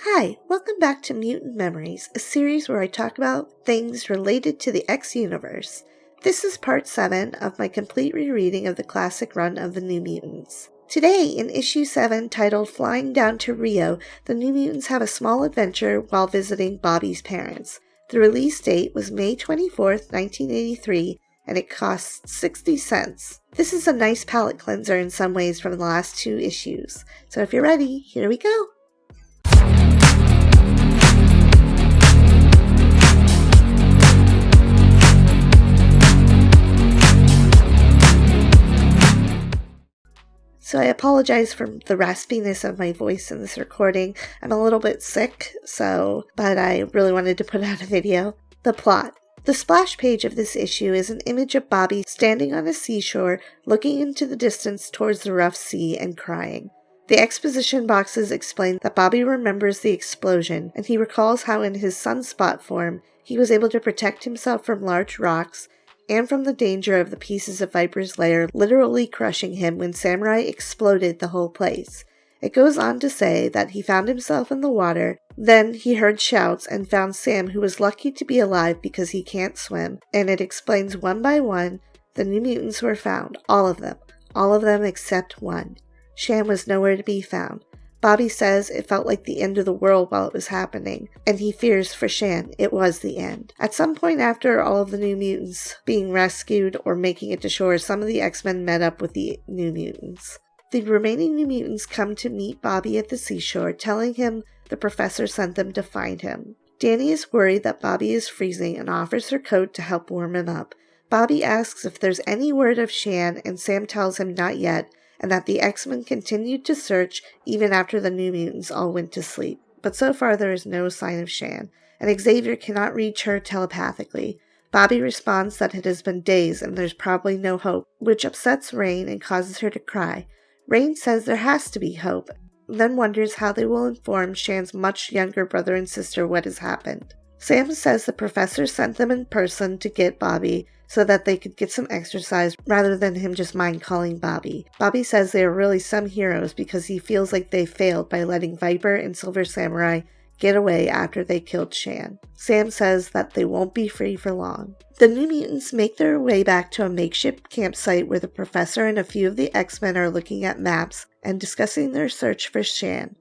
Hi, welcome back to Mutant Memories, a series where I talk about things related to the X universe. This is part 7 of my complete rereading of the classic run of the New Mutants. Today, in issue 7 titled Flying Down to Rio, the New Mutants have a small adventure while visiting Bobby's parents. The release date was May 24th, 1983, and it costs 60 cents. This is a nice palate cleanser in some ways from the last 2 issues. So if you're ready, here we go! So I apologize for the raspiness of my voice in this recording. I'm a little bit sick, but I really wanted to put out a video. The plot. The splash page of this issue is an image of Bobby standing on a seashore, looking into the distance towards the rough sea and crying. The exposition boxes explain that Bobby remembers the explosion, and he recalls how in his sunspot form, he was able to protect himself from large rocks, and from the danger of the pieces of Viper's lair literally crushing him when Samurai exploded the whole place. It goes on to say that he found himself in the water, then he heard shouts and found Sam, who was lucky to be alive because he can't swim, and it explains one by one the New Mutants were found, all of them except one. Shan was nowhere to be found. Bobby says it felt like the end of the world while it was happening, and he fears for Shan it was the end. At some point after all of the New Mutants being rescued or making it to shore, some of the X-Men met up with the New Mutants. The remaining New Mutants come to meet Bobby at the seashore, telling him the professor sent them to find him. Danny is worried that Bobby is freezing and offers her coat to help warm him up. Bobby asks if there's any word of Shan, and Sam tells him not yet, and that the X-Men continued to search even after the New Mutants all went to sleep. But so far there is no sign of Shan, and Xavier cannot reach her telepathically. Bobby responds that it has been days and there's probably no hope, which upsets Rain and causes her to cry. Rain says there has to be hope, then wonders how they will inform Shan's much younger brother and sister what has happened. Sam says the professor sent them in person to get Bobby so that they could get some exercise rather than him just mind calling Bobby. Bobby says they are really some heroes because he feels like they failed by letting Viper and Silver Samurai get away after they killed Shan. Sam says that they won't be free for long. The New Mutants make their way back to a makeshift campsite where the professor and a few of the X-Men are looking at maps and discussing their search for Shan.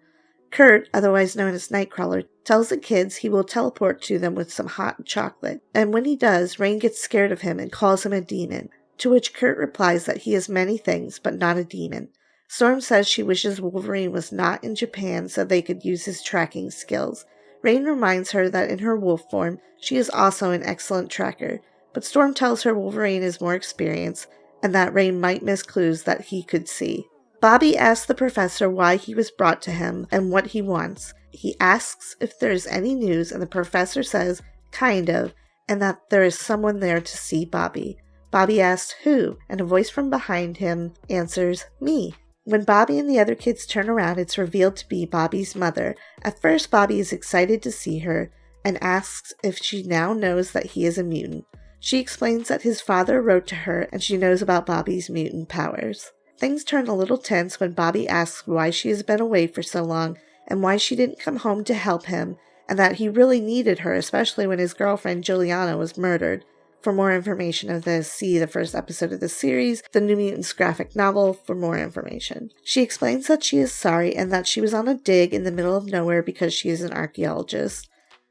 Kurt, otherwise known as Nightcrawler, tells the kids he will teleport to them with some hot chocolate, and when he does, Rain gets scared of him and calls him a demon, to which Kurt replies that he is many things, but not a demon. Storm says she wishes Wolverine was not in Japan so they could use his tracking skills. Rain reminds her that in her wolf form, she is also an excellent tracker, but Storm tells her Wolverine is more experienced, and that Rain might miss clues that he could see. Bobby asks the professor why he was brought to him and what he wants. He asks if there is any news, and the professor says, kind of, and that there is someone there to see Bobby. Bobby asks who, and a voice from behind him answers, me. When Bobby and the other kids turn around, it's revealed to be Bobby's mother. At first, Bobby is excited to see her and asks if she now knows that he is a mutant. She explains that his father wrote to her and she knows about Bobby's mutant powers. Things turn a little tense when Bobby asks why she has been away for so long and why she didn't come home to help him, and that he really needed her, especially when his girlfriend Juliana was murdered. For more information of this, see the first episode of the series, The New Mutants graphic novel, for more information. She explains that she is sorry and that she was on a dig in the middle of nowhere because she is an archaeologist.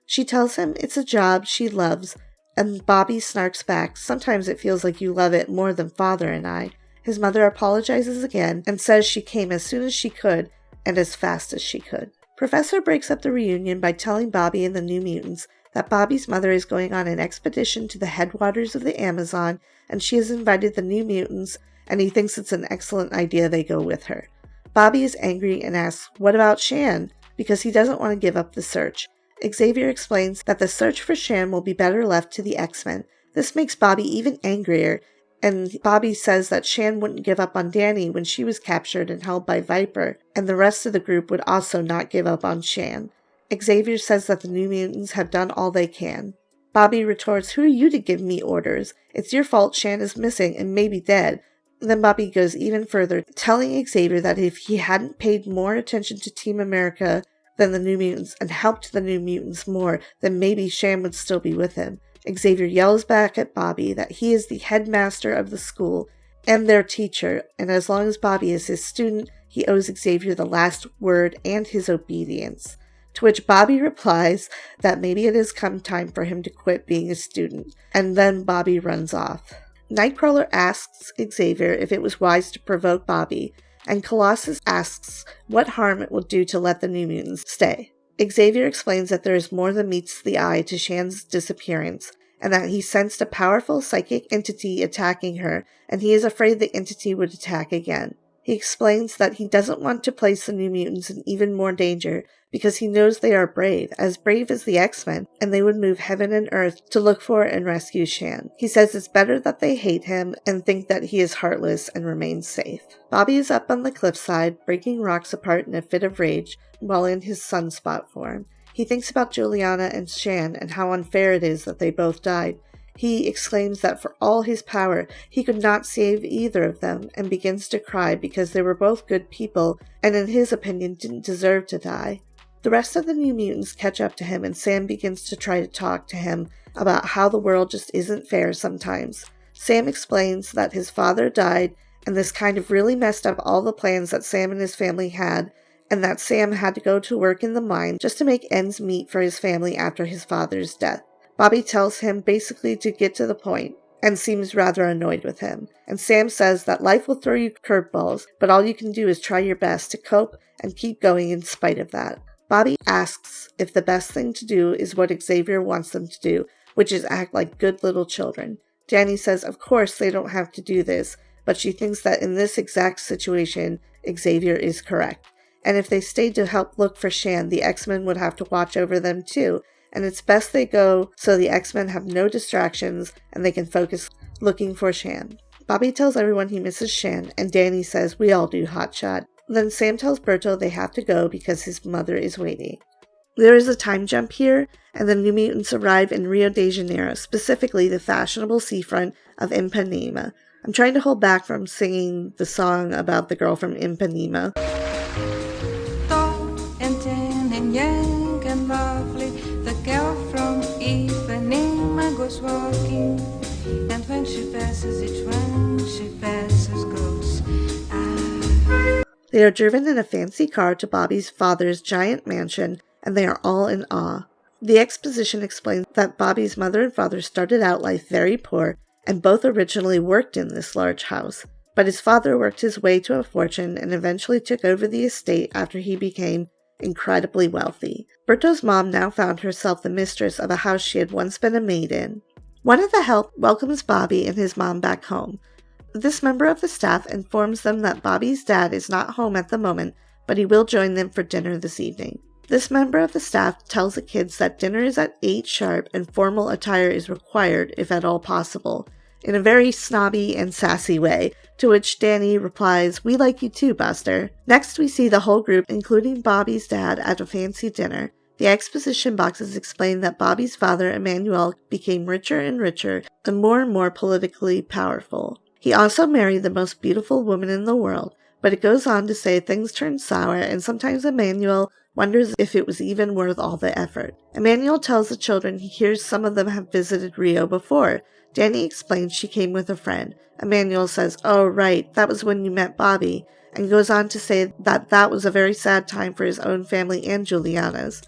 She tells him it's a job she loves, and Bobby snarks back, sometimes it feels like you love it more than Father and I. His mother apologizes again and says she came as soon as she could and as fast as she could. Professor breaks up the reunion by telling Bobby and the New Mutants that Bobby's mother is going on an expedition to the headwaters of the Amazon and she has invited the New Mutants, and he thinks it's an excellent idea they go with her. Bobby is angry and asks, what about Shan? Because he doesn't want to give up the search. Xavier explains that the search for Shan will be better left to the X-Men. This makes Bobby even angrier, and Bobby says that Shan wouldn't give up on Danny when she was captured and held by Viper, and the rest of the group would also not give up on Shan. Xavier says that the New Mutants have done all they can. Bobby retorts, who are you to give me orders? It's your fault Shan is missing and maybe dead. Then Bobby goes even further, telling Xavier that if he hadn't paid more attention to Team America, than the New Mutants and helped the New Mutants more, then maybe Shan would still be with him. Xavier yells back at Bobby that he is the headmaster of the school and their teacher, and as long as Bobby is his student, he owes Xavier the last word and his obedience. To which Bobby replies that maybe it has come time for him to quit being a student, and then Bobby runs off. Nightcrawler asks Xavier if it was wise to provoke Bobby, and Colossus asks what harm it will do to let the New Mutants stay. Xavier explains that there is more than meets the eye to Shan's disappearance, and that he sensed a powerful psychic entity attacking her, and he is afraid the entity would attack again. He explains that he doesn't want to place the New Mutants in even more danger because he knows they are brave as the X-Men, and they would move heaven and earth to look for and rescue Shan. He says it's better that they hate him and think that he is heartless and remains safe. Bobby is up on the cliffside, breaking rocks apart in a fit of rage while in his sunspot form. He thinks about Juliana and Shan and how unfair it is that they both died. He exclaims that for all his power, he could not save either of them, and begins to cry because they were both good people and in his opinion didn't deserve to die. The rest of the New Mutants catch up to him, and Sam begins to try to talk to him about how the world just isn't fair sometimes. Sam explains that his father died, and this kind of really messed up all the plans that Sam and his family had, and that Sam had to go to work in the mine just to make ends meet for his family after his father's death. Bobby tells him basically to get to the point, and seems rather annoyed with him. And Sam says that life will throw you curveballs, but all you can do is try your best to cope and keep going in spite of that. Bobby asks if the best thing to do is what Xavier wants them to do, which is act like good little children. Danny says of course they don't have to do this, but she thinks that in this exact situation, Xavier is correct. And if they stayed to help look for Shan, the X-Men would have to watch over them too, and it's best they go so the X-Men have no distractions and they can focus looking for Shan. Bobby tells everyone he misses Shan, and Danny says we all do, hotshot. Then Sam tells Berto they have to go because his mother is waiting. There is a time jump here, and the New Mutants arrive in Rio de Janeiro, specifically the fashionable seafront of Ipanema. I'm trying to hold back from singing the song about the girl from Ipanema. Tall and tan and young and lovely, the girl from Ipanema goes walking, and when she passes each one she passes goes. They are driven in a fancy car to Bobby's father's giant mansion, and they are all in awe. The exposition explains that Bobby's mother and father started out life very poor, and both originally worked in this large house. But his father worked his way to a fortune and eventually took over the estate after he became incredibly wealthy. Berto's mom now found herself the mistress of a house she had once been a maid in. One of the help welcomes Bobby and his mom back home. This member of the staff informs them that Bobby's dad is not home at the moment, but he will join them for dinner this evening. This member of the staff tells the kids that dinner is at 8 sharp and formal attire is required if at all possible, in a very snobby and sassy way, to which Danny replies, "We like you too, Buster." Next we see the whole group, including Bobby's dad, at a fancy dinner. The exposition boxes explain that Bobby's father, Emmanuel, became richer and richer and more politically powerful. He also married the most beautiful woman in the world, but it goes on to say things turn sour, and sometimes Emmanuel wonders if it was even worth all the effort. Emmanuel tells the children he hears some of them have visited Rio before. Danny explains she came with a friend. Emmanuel says, "Oh right, that was when you met Bobby," and goes on to say that was a very sad time for his own family and Juliana's.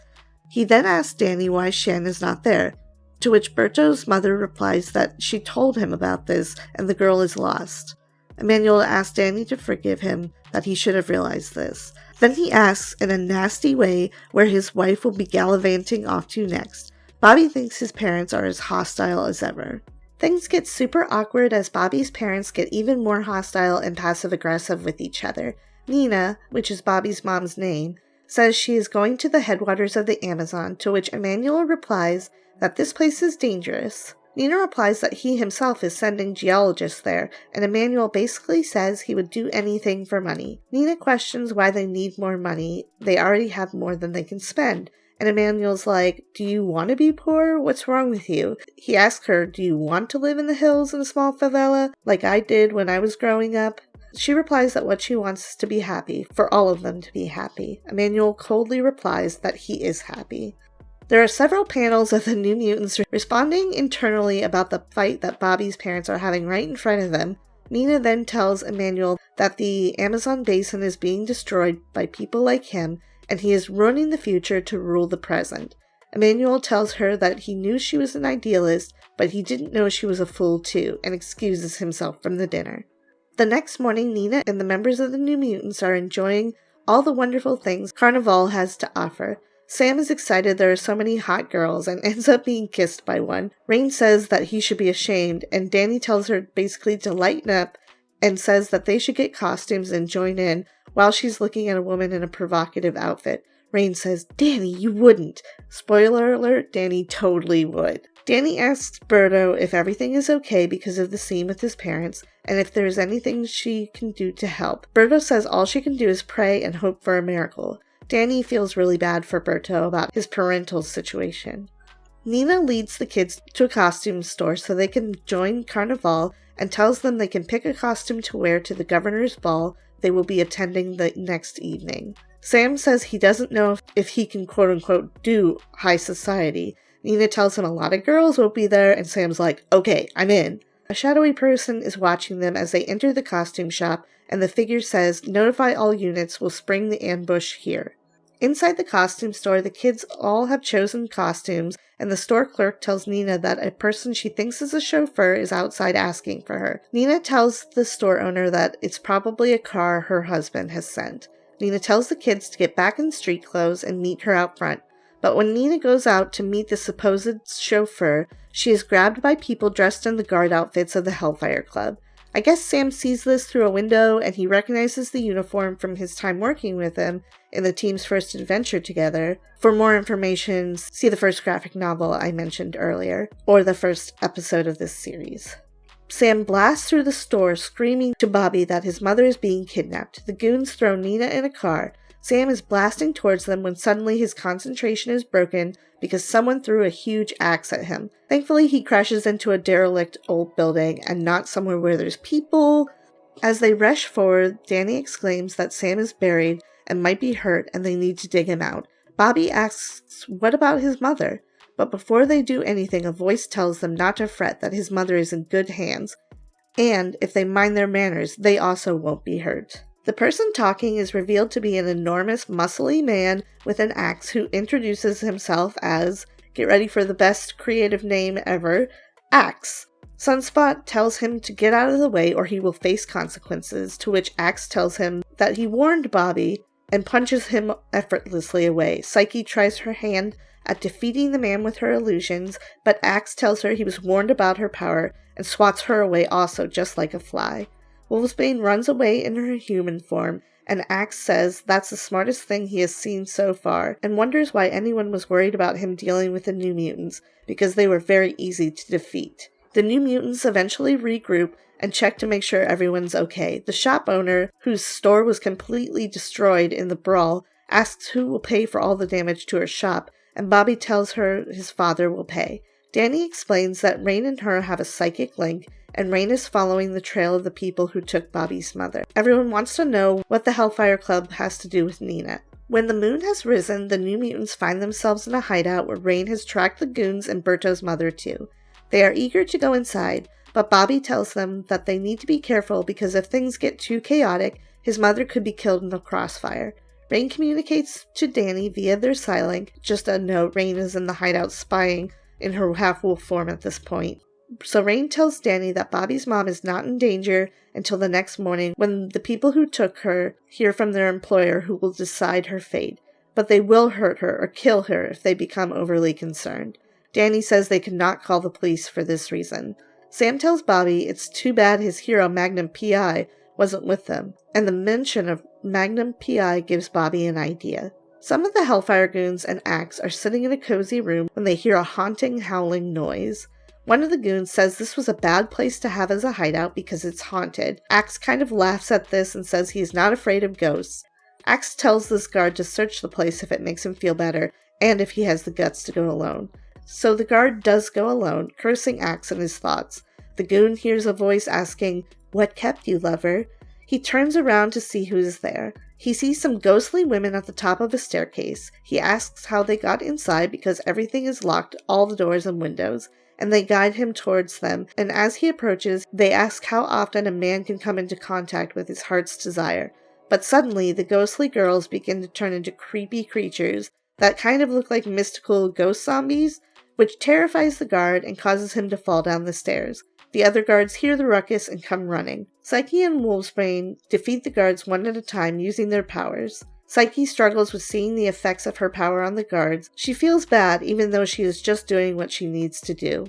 He then asks Danny why Shan is not there, to which Berto's mother replies that she told him about this and the girl is lost. Emmanuel asks Danny to forgive him, that he should have realized this. Then he asks in a nasty way where his wife will be gallivanting off to next. Bobby thinks his parents are as hostile as ever. Things get super awkward as Bobby's parents get even more hostile and passive-aggressive with each other. Nina, which is Bobby's mom's name, says she is going to the headwaters of the Amazon, to which Emmanuel replies that this place is dangerous. Nina replies that he himself is sending geologists there, and Emmanuel basically says he would do anything for money. Nina questions why they need more money. They already have more than they can spend. And Emmanuel's like, "Do you want to be poor? What's wrong with you?" He asks her, "Do you want to live in the hills in a small favela, like I did when I was growing up?" She replies that what she wants is to be happy, for all of them to be happy. Emmanuel coldly replies that he is happy. There are several panels of the New Mutants responding internally about the fight that Bobby's parents are having right in front of them. Nina then tells Emmanuel that the Amazon basin is being destroyed by people like him, and he is ruining the future to rule the present. Emmanuel tells her that he knew she was an idealist, but he didn't know she was a fool too, and excuses himself from the dinner. The next morning, Nina and the members of the New Mutants are enjoying all the wonderful things Carnival has to offer. Sam is excited there are so many hot girls and ends up being kissed by one. Rain says that he should be ashamed, and Danny tells her basically to lighten up and says that they should get costumes and join in while she's looking at a woman in a provocative outfit. Rain says, "Danny, you wouldn't." Spoiler alert, Danny totally would. Danny asks Berto if everything is okay because of the scene with his parents, and if there's anything she can do to help. Berto says all she can do is pray and hope for a miracle. Danny feels really bad for Berto about his parental situation. Nina leads the kids to a costume store so they can join Carnival and tells them they can pick a costume to wear to the governor's ball they will be attending the next evening. Sam says he doesn't know if he can quote-unquote do high society. Nina tells him a lot of girls will be there, and Sam's like, "Okay, I'm in." A shadowy person is watching them as they enter the costume shop, and the figure says, "Notify all units, we'll spring the ambush here." Inside the costume store, the kids all have chosen costumes, and the store clerk tells Nina that a person she thinks is a chauffeur is outside asking for her. Nina tells the store owner that it's probably a car her husband has sent. Nina tells the kids to get back in street clothes and meet her out front. But when Nina goes out to meet the supposed chauffeur, she is grabbed by people dressed in the guard outfits of the Hellfire Club. I guess Sam sees this through a window, and he recognizes the uniform from his time working with him in the team's first adventure together. For more information, see the first graphic novel I mentioned earlier, or the first episode of this series. Sam blasts through the store, screaming to Bobby that his mother is being kidnapped. The goons throw Nina in a car. Sam is blasting towards them when suddenly his concentration is broken because someone threw a huge axe at him. Thankfully, he crashes into a derelict old building and not somewhere where there's people. As they rush forward, Danny exclaims that Sam is buried and might be hurt and they need to dig him out. Bobby asks what about his mother? But before they do anything, a voice tells them not to fret, that his mother is in good hands, and if they mind their manners, they also won't be hurt. The person talking is revealed to be an enormous, muscly man with an axe who introduces himself as, get ready for the best creative name ever, Axe. Sunspot tells him to get out of the way or he will face consequences, to which Axe tells him that he warned Bobby and punches him effortlessly away. Psyche tries her hand at defeating the man with her illusions, but Axe tells her he was warned about her power and swats her away also, just like a fly. Wolfsbane runs away in her human form, and Axe says that's the smartest thing he has seen so far, and wonders why anyone was worried about him dealing with the New Mutants, because they were very easy to defeat. The New Mutants eventually regroup and check to make sure everyone's okay. The shop owner, whose store was completely destroyed in the brawl, asks who will pay for all the damage to her shop, and Bobby tells her his father will pay. Danny explains that Rain and her have a psychic link, and Rain is following the trail of the people who took Bobby's mother. Everyone wants to know what the Hellfire Club has to do with Nina. When the moon has risen, the New Mutants find themselves in a hideout where Rain has tracked the goons and Berto's mother too. They are eager to go inside, but Bobby tells them that they need to be careful because if things get too chaotic, his mother could be killed in the crossfire. Rain communicates to Danny via their Psylink. Just a note, Rain is in the hideout spying in her half-wolf form at this point. So Rain tells Danny that Bobby's mom is not in danger until the next morning when the people who took her hear from their employer who will decide her fate. But they will hurt her or kill her if they become overly concerned. Danny says they cannot call the police for this reason. Sam tells Bobby it's too bad his hero Magnum P.I. wasn't with them, and the mention of Magnum P.I. gives Bobby an idea. Some of the Hellfire goons and Axe are sitting in a cozy room when they hear a haunting, howling noise. One of the goons says this was a bad place to have as a hideout because it's haunted. Axe kind of laughs at this and says he's not afraid of ghosts. Axe tells this guard to search the place if it makes him feel better, and if he has the guts to go alone. So the guard does go alone, cursing Axe in his thoughts. The goon hears a voice asking, "What kept you, lover?" He turns around to see who is there. He sees some ghostly women at the top of a staircase. He asks how they got inside because everything is locked, all the doors and windows, and they guide him towards them, and as he approaches, they ask how often a man can come into contact with his heart's desire. But suddenly, the ghostly girls begin to turn into creepy creatures that kind of look like mystical ghost zombies, which terrifies the guard and causes him to fall down the stairs. The other guards hear the ruckus and come running. Psyche and Wolfsbane defeat the guards one at a time using their powers. Psyche struggles with seeing the effects of her power on the guards. She feels bad even though she is just doing what she needs to do.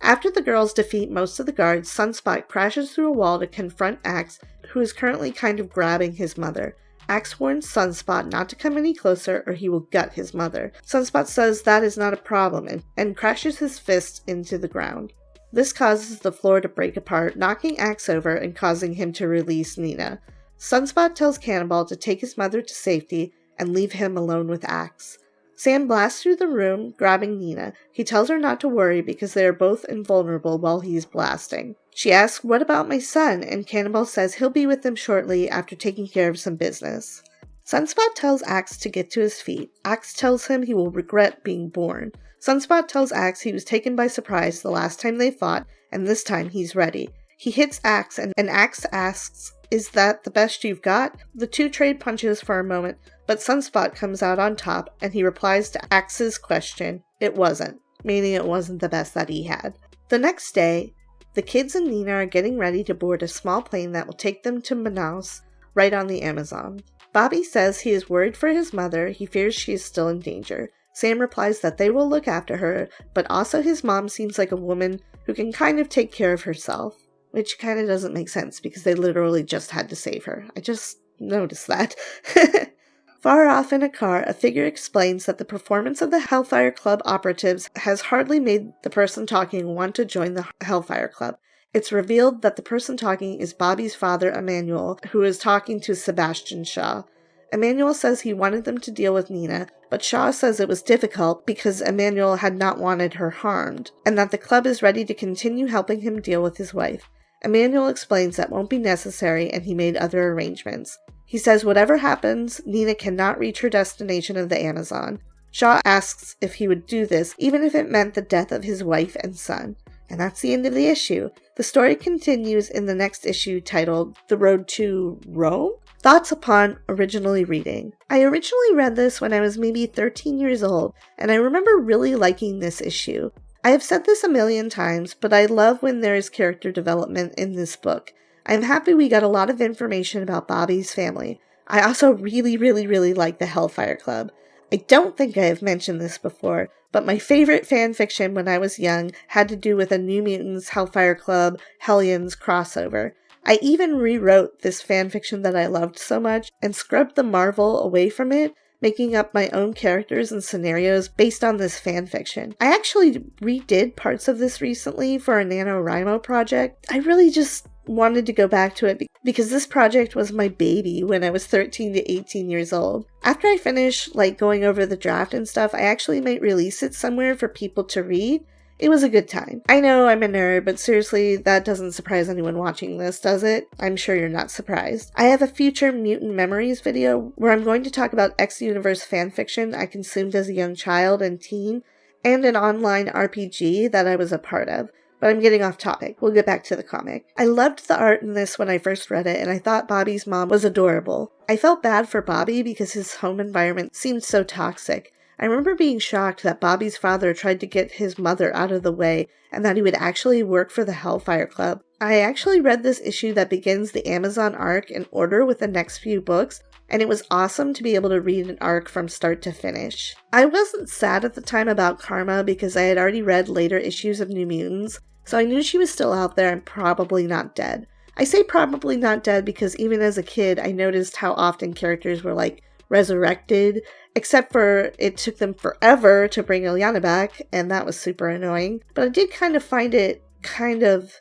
After the girls defeat most of the guards, Sunspot crashes through a wall to confront Axe, who is currently kind of grabbing his mother. Axe warns Sunspot not to come any closer or he will gut his mother. Sunspot says that is not a problem and crashes his fist into the ground. This causes the floor to break apart, knocking Axe over and causing him to release Nina. Sunspot tells Cannonball to take his mother to safety and leave him alone with Axe. Sam blasts through the room, grabbing Nina. He tells her not to worry because they are both invulnerable while he's blasting. She asks, "What about my son?" and Cannonball says he'll be with them shortly after taking care of some business. Sunspot tells Axe to get to his feet. Axe tells him he will regret being born. Sunspot tells Axe he was taken by surprise the last time they fought, and this time he's ready. He hits Axe, and Axe asks, "Is that the best you've got?" The two trade punches for a moment, but Sunspot comes out on top, and he replies to Axe's question, "It wasn't," meaning it wasn't the best that he had. The next day, the kids and Nina are getting ready to board a small plane that will take them to Manaus, right on the Amazon. Bobby says he is worried for his mother. He fears she is still in danger. Sam replies that they will look after her, but also his mom seems like a woman who can kind of take care of herself, which kind of doesn't make sense because they literally just had to save her. I just noticed that. Far off in a car, a figure explains that the performance of the Hellfire Club operatives has hardly made the person talking want to join the Hellfire Club. It's revealed that the person talking is Bobby's father, Emmanuel, who is talking to Sebastian Shaw. Emmanuel says he wanted them to deal with Nina, but Shaw says it was difficult because Emmanuel had not wanted her harmed, and that the club is ready to continue helping him deal with his wife. Emmanuel explains that won't be necessary, and he made other arrangements. He says whatever happens, Nina cannot reach her destination of the Amazon. Shaw asks if he would do this, even if it meant the death of his wife and son. And that's the end of the issue. The story continues in the next issue titled The Road to Rome? Thoughts upon originally reading. I originally read this when I was maybe 13 years old, and I remember really liking this issue. I have said this a million times, but I love when there is character development in this book. I'm happy we got a lot of information about Bobby's family. I also really like the Hellfire Club. I don't think I have mentioned this before, but my favorite fan fiction when I was young had to do with a New Mutants Hellfire Club Hellions crossover. I even rewrote this fanfiction that I loved so much and scrubbed the Marvel away from it, making up my own characters and scenarios based on this fanfiction. I actually redid parts of this recently for a NaNoWriMo project. I really just wanted to go back to it because this project was my baby when I was 13 to 18 years old. After I finish going over the draft and stuff, I actually might release it somewhere for people to read. It was a good time. I know I'm a nerd, but seriously, that doesn't surprise anyone watching this, does it? I'm sure you're not surprised. I have a future Mutant Memories video where I'm going to talk about X-Universe fanfiction I consumed as a young child and teen, and an online RPG that I was a part of. But I'm getting off topic. We'll get back to the comic. I loved the art in this when I first read it, and I thought Bobby's mom was adorable. I felt bad for Bobby because his home environment seemed so toxic. I remember being shocked that Bobby's father tried to get his mother out of the way and that he would actually work for the Hellfire Club. I actually read this issue that begins the Amazon arc in order with the next few books, and it was awesome to be able to read an arc from start to finish. I wasn't sad at the time about Karma because I had already read later issues of New Mutants, so I knew she was still out there and probably not dead. I say probably not dead because even as a kid, I noticed how often characters were resurrected, except for it took them forever to bring Ilyana back, and that was super annoying. But I did kind of find it kind of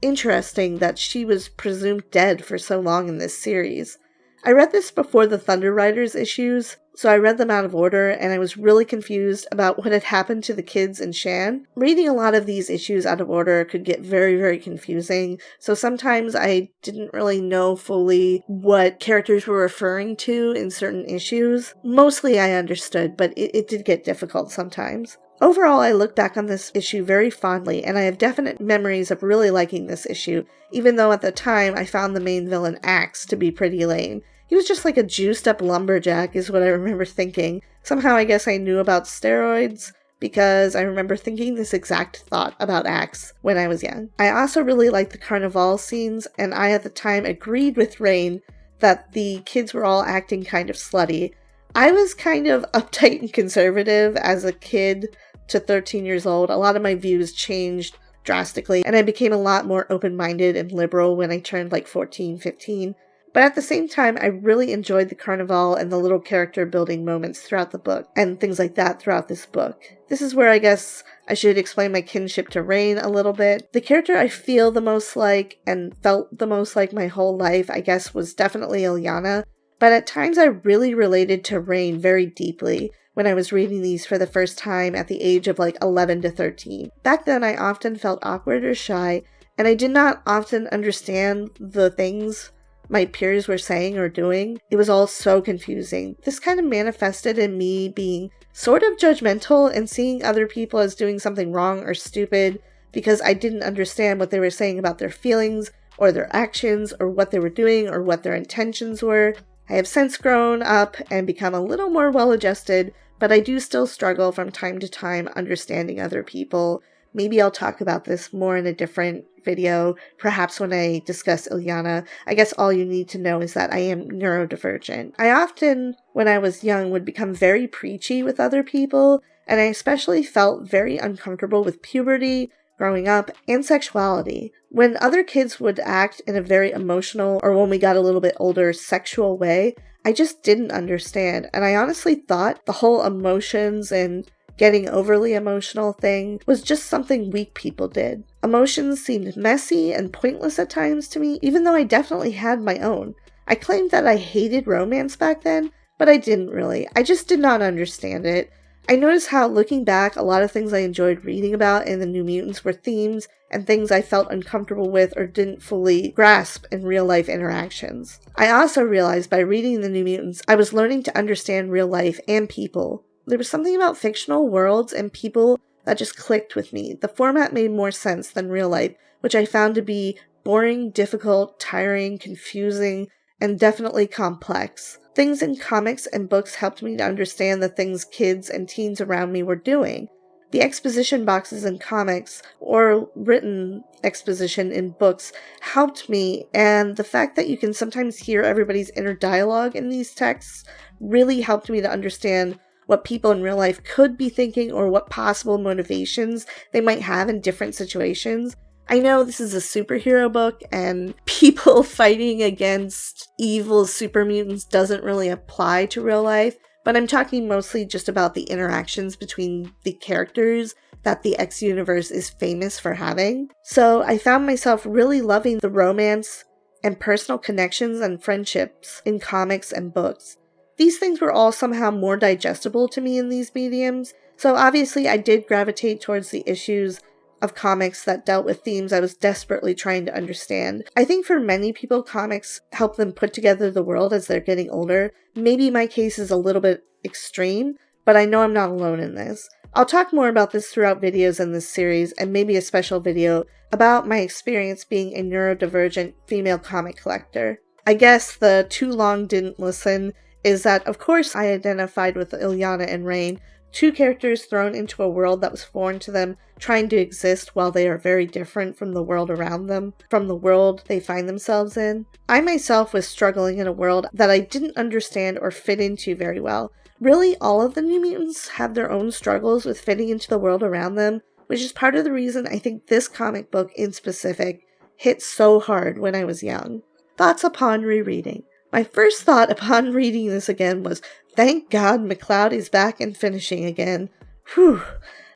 interesting that she was presumed dead for so long in this series. I read this before the Thunder Riders issues, so I read them out of order, and I was really confused about what had happened to the kids in Shan. Reading a lot of these issues out of order could get very, very confusing, so sometimes I didn't really know fully what characters were referring to in certain issues. Mostly I understood, but it did get difficult sometimes. Overall, I look back on this issue very fondly, and I have definite memories of really liking this issue, even though at the time I found the main villain Axe to be pretty lame. He was just like a juiced-up lumberjack, is what I remember thinking. Somehow I guess I knew about steroids, because I remember thinking this exact thought about Axe when I was young. I also really liked the carnival scenes, and I at the time agreed with Rain that the kids were all acting kind of slutty. I was kind of uptight and conservative as a kid to 13 years old. A lot of my views changed drastically, and I became a lot more open-minded and liberal when I turned like 14, 15. But at the same time, I really enjoyed the carnival and the little character building moments throughout the book, and things like that throughout this book. This is where I guess I should explain my kinship to Rain a little bit. The character I feel the most like, and felt the most like my whole life, I guess, was definitely Ilyana. But at times I really related to Rain very deeply when I was reading these for the first time at the age of like 11 to 13. Back then I often felt awkward or shy, and I did not often understand the things my peers were saying or doing. It was all so confusing. This kind of manifested in me being sort of judgmental and seeing other people as doing something wrong or stupid because I didn't understand what they were saying about their feelings or their actions or what they were doing or what their intentions were. I have since grown up and become a little more well-adjusted, but I do still struggle from time to time understanding other people. Maybe I'll talk about this more in a different video, perhaps when I discuss Ilyana. I guess all you need to know is that I am neurodivergent. I often, when I was young, would become very preachy with other people, and I especially felt very uncomfortable with puberty, growing up, and sexuality. When other kids would act in a very emotional, or when we got a little bit older, sexual way, I just didn't understand, and I honestly thought the whole emotions and getting overly emotional thing was just something weak people did. Emotions seemed messy and pointless at times to me, even though I definitely had my own. I claimed that I hated romance back then, but I didn't really. I just did not understand it. I noticed how, looking back, a lot of things I enjoyed reading about in the New Mutants were themes and things I felt uncomfortable with or didn't fully grasp in real-life interactions. I also realized by reading the New Mutants, I was learning to understand real life and people. There was something about fictional worlds and people that just clicked with me. The format made more sense than real life, which I found to be boring, difficult, tiring, confusing, and definitely complex. Things in comics and books helped me to understand the things kids and teens around me were doing. The exposition boxes in comics, or written exposition in books, helped me, and the fact that you can sometimes hear everybody's inner dialogue in these texts really helped me to understand what people in real life could be thinking or what possible motivations they might have in different situations. I know this is a superhero book and people fighting against evil super mutants doesn't really apply to real life, but I'm talking mostly just about the interactions between the characters that the X universe is famous for having. So I found myself really loving the romance and personal connections and friendships in comics and books. These things were all somehow more digestible to me in these mediums, so obviously I did gravitate towards the issues of comics that dealt with themes I was desperately trying to understand. I think for many people, comics help them put together the world as they're getting older. Maybe my case is a little bit extreme, but I know I'm not alone in this. I'll talk more about this throughout videos in this series, and maybe a special video about my experience being a neurodivergent female comic collector. I guess the too long didn't listen is that, of course, I identified with Ilyana and Rain, two characters thrown into a world that was foreign to them, trying to exist while they are very different from the world around them, from the world they find themselves in. I myself was struggling in a world that I didn't understand or fit into very well. Really, all of the New Mutants have their own struggles with fitting into the world around them, which is part of the reason I think this comic book in specific hit so hard when I was young. Thoughts upon rereading. My first thought upon reading this again was, thank God McCloud is back and finishing again. Whew.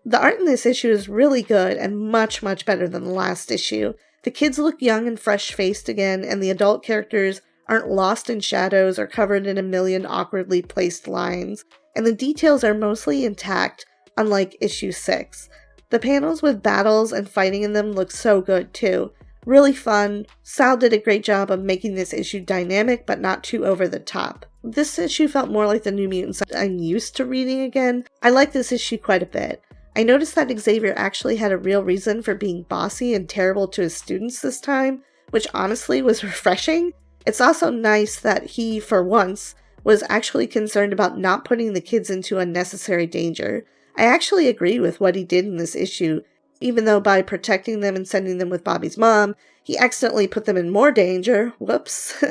The art in this issue is really good and much, much better than the last issue. The kids look young and fresh-faced again, and the adult characters aren't lost in shadows or covered in a million awkwardly placed lines, and the details are mostly intact, unlike issue 6. The panels with battles and fighting in them look so good too. Really fun. Sal did a great job of making this issue dynamic but not too over the top. This issue felt more like the New Mutants I'm used to reading again. I like this issue quite a bit. I noticed that Xavier actually had a real reason for being bossy and terrible to his students this time, which honestly was refreshing. It's also nice that he, for once, was actually concerned about not putting the kids into unnecessary danger. I actually agree with what he did in this issue, even though by protecting them and sending them with Bobby's mom, he accidentally put them in more danger. Whoops.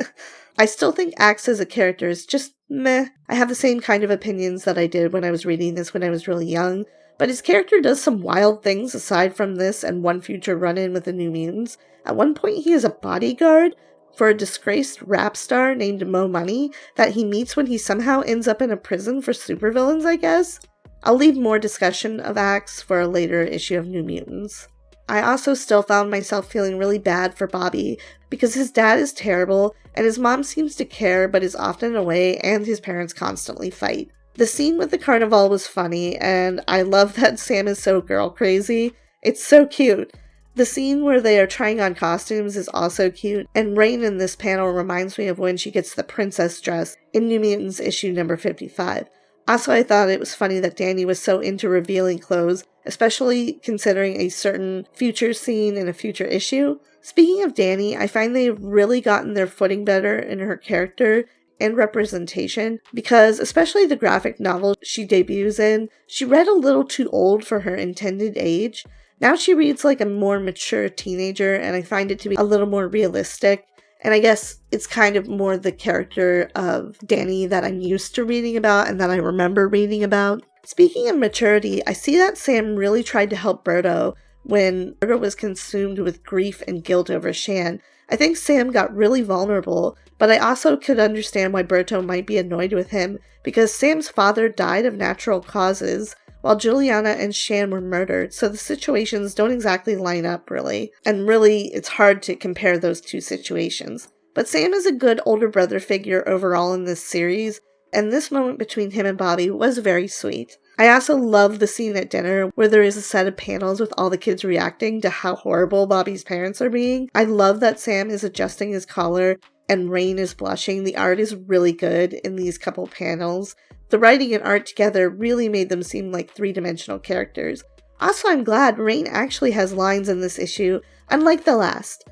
I still think Axe as a character is just meh. I have the same kind of opinions that I did when I was reading this when I was really young, but his character does some wild things aside from this and one future run-in with the New Mutants. At one point, he is a bodyguard for a disgraced rap star named Mo Money that he meets when he somehow ends up in a prison for supervillains, I guess. I'll leave more discussion of Axe for a later issue of New Mutants. I also still found myself feeling really bad for Bobby because his dad is terrible and his mom seems to care but is often away and his parents constantly fight. The scene with the carnival was funny and I love that Sam is so girl crazy. It's so cute. The scene where they are trying on costumes is also cute, and Rain in this panel reminds me of when she gets the princess dress in New Mutants issue number 55. Also, I thought it was funny that Danny was so into revealing clothes, especially considering a certain future scene in a future issue. Speaking of Danny, I find they've really gotten their footing better in her character and representation, because especially the graphic novel she debuts in, she read a little too old for her intended age. Now she reads like a more mature teenager, and I find it to be a little more realistic. And I guess it's kind of more the character of Danny that I'm used to reading about and that I remember reading about. Speaking of maturity, I see that Sam really tried to help Berto when Berto was consumed with grief and guilt over Shan. I think Sam got really vulnerable, but I also could understand why Berto might be annoyed with him because Sam's father died of natural causes, while Juliana and Shan were murdered, so the situations don't exactly line up, really. And really, it's hard to compare those two situations. But Sam is a good older brother figure overall in this series, and this moment between him and Bobby was very sweet. I also love the scene at dinner where there is a set of panels with all the kids reacting to how horrible Bobby's parents are being. I love that Sam is adjusting his collar and Rain is blushing. The art is really good in these couple panels. The writing and art together really made them seem like three-dimensional characters. Also, I'm glad Rain actually has lines in this issue, unlike the last.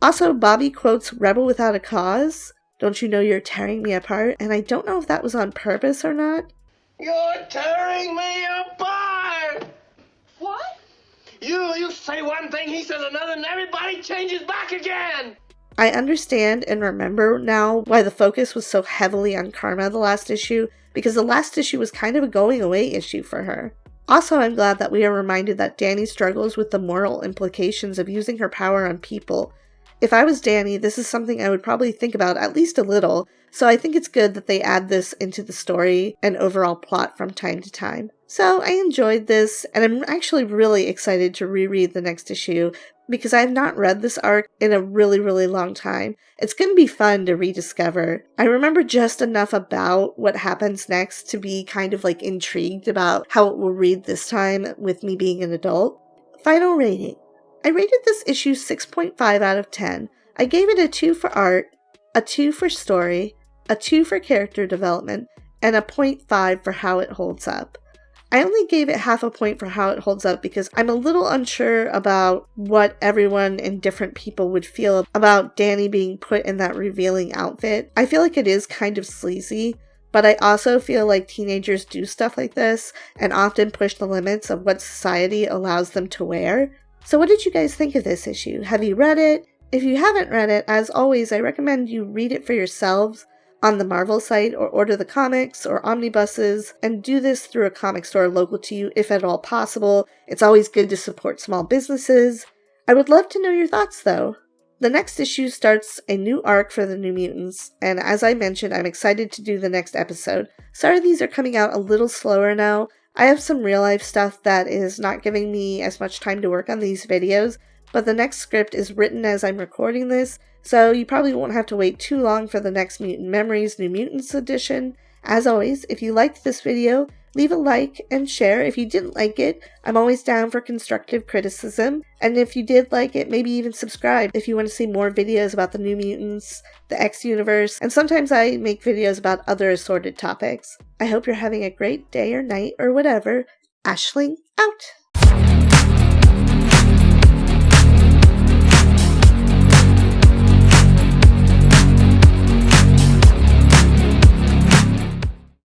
Also, Bobby quotes Rebel Without a Cause, "Don't you know you're tearing me apart?" And I don't know if that was on purpose or not. You're tearing me apart! What? You say one thing, he says another, and everybody changes back again! I understand and remember now why the focus was so heavily on Karma the last issue, because the last issue was kind of a going away issue for her. Also, I'm glad that we are reminded that Danny struggles with the moral implications of using her power on people. If I was Danny, this is something I would probably think about at least a little, so I think it's good that they add this into the story and overall plot from time to time. So I enjoyed this, and I'm actually really excited to reread the next issue, because I have not read this arc in a really, really long time. It's going to be fun to rediscover. I remember just enough about what happens next to be kind of like intrigued about how it will read this time with me being an adult. Final rating. I rated this issue 6.5 out of 10. I gave it a 2 for art, a 2 for story, a 2 for character development, and a 0.5 for how it holds up. I only gave it half a point for how it holds up because I'm a little unsure about what everyone and different people would feel about Danny being put in that revealing outfit. I feel like it is kind of sleazy, but I also feel like teenagers do stuff like this and often push the limits of what society allows them to wear. So what did you guys think of this issue? Have you read it? If you haven't read it, as always, I recommend you read it for yourselves on the Marvel site or order the comics or omnibuses, and do this through a comic store local to you if at all possible. It's always good to support small businesses. I would love to know your thoughts though. The next issue starts a new arc for the New Mutants, and as I mentioned, I'm excited to do the next episode. Sorry these are coming out a little slower now. I have some real life stuff that is not giving me as much time to work on these videos, but the next script is written as I'm recording this, so you probably won't have to wait too long for the next Mutant Memories New Mutants edition. As always, if you liked this video, leave a like and share. If you didn't like it, I'm always down for constructive criticism. And if you did like it, maybe even subscribe if you want to see more videos about the New Mutants, the X universe, and sometimes I make videos about other assorted topics. I hope you're having a great day or night or whatever. Aisling out!